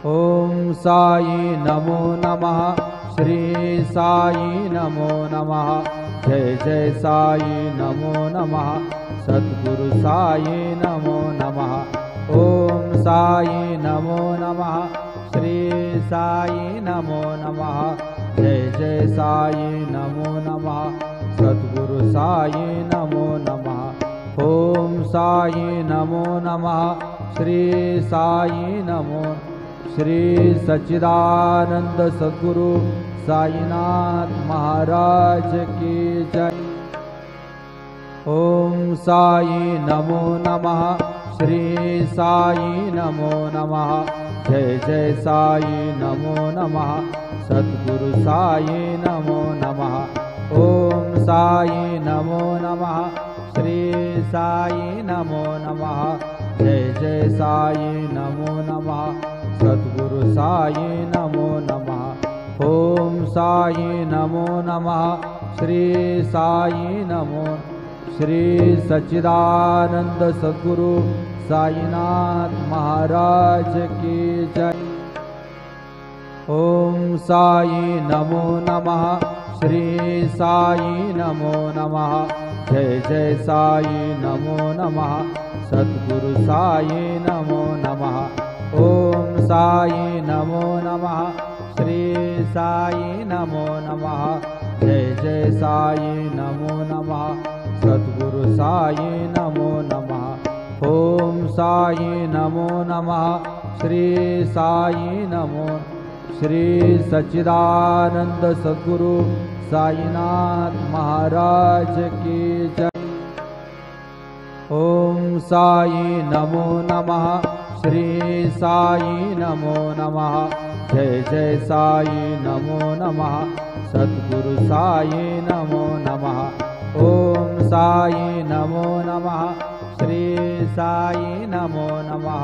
ओम साई नमो नमः। श्री साई नमो नमः। जय जय साई नमो नमः। सद्गुरु साई नमो नमः। ओम साई नमो नमः। श्री साई नमो नमः। जय जय साई नमो नमः। सद्गुरु साई नमो नमः। ओम साई नमो नमः। श्री साई नमो। श्री सच्चिदानंद सद्गुरु साईनाथ महाराज की जय। ओम साई नमो नमः। श्री साई नमो नमः। जय जय साई नमो नमः। सद्गुरु साई नमो नमः। ओम साई नमो नमः। श्री साई नमो नमः। जय जय साई नमो नमः। सद्गुरु साई नमो नमः। ओम साई नमो नमः। श्री साई नमो। श्री सच्चिदानंद सद्गुरु साईनाथ महाराज की जय। ओम साई नमो नमः। श्री साई नमो नमः। जय जय साई नमो नमः। सद्गुरु साई नमो नमः। ओम साई नमो नमः। श्री साई नमो नमः। जय जय साई नमो नमः। सद्गुरु साई नमो नमः। ओम साई नमो नमः। श्री साई नमो। श्री सच्चिदानंद सद्गुरु साईनाथ महाराज की जय। ओम साई नमो नमः। श्री साई नमो नमः। जय जय साई नमो नमः। सद्गुरु साई नमो नमः। ओम साई नमो नमः। श्री साई नमो नमः।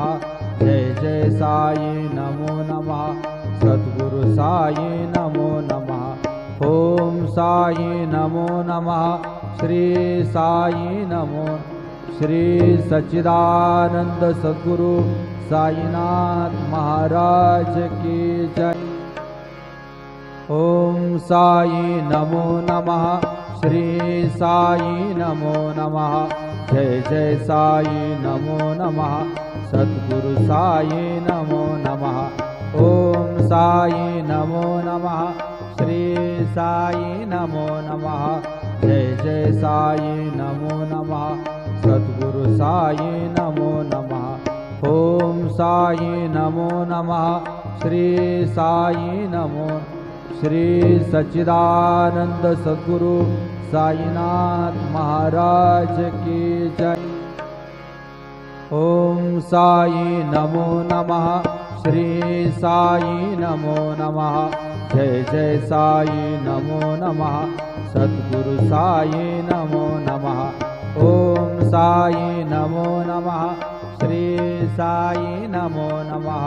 जय जय साई नमो नमः। सद्गुरु साई नमो नमः। ओम साई नमो नमः। श्री साई नमो। श्री सच्चिदानंद सद्गुरु साईनाथ महाराज की जय। ओम साई नमो नमः। श्री साई नमो नमः। जय जय साई नमो नमः। सद्गुरु साई नमो नमः। ओम साई नमो नमः। श्री साई नमो नमः। जय जय साई नमो नमः। सद्गुरु साई नमो नमः। ओम साई नमो नमः। श्री साई नमो। श्री सच्चिदानंद सद्गुरु साईनाथ महाराज की जय। ओम साई नमो नमः। श्री साई नमो नमः। जय जय साई नमो नमः। सद्गुरु साई नमो नमः। ओम साई नमो नमः। श्री साई नमो नमः।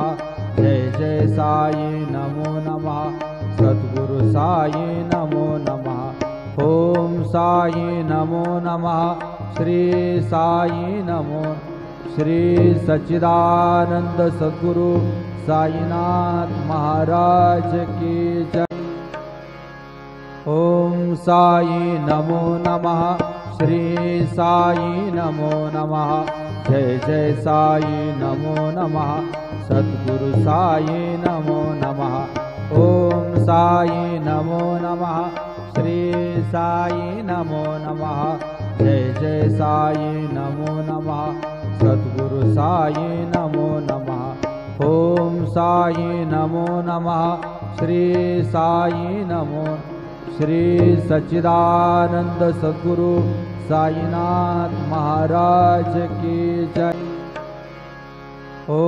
जय जय साई नमो नमः। सद्गुरु साई नमो नमः। ओम साई नमो नमः। श्री साई नमो। श्री सच्चिदानंद सद्गुरु साईनाथ महाराज की जय। ओम साई नमो नमः। श्री साई नमो नमः। जय जय साई नमो नमः। सद्गुरु साई नमो नमः। ओम साई नमो नमः। श्री साई नमो नमः। जय जय साई नमो नमः। सद्गुरु साई नमो नमः। ओम साई नमो नमः। श्री साई नमो। श्री सच्चिदानंद सद्गुरु साईनाथ महाराज की जय। ओम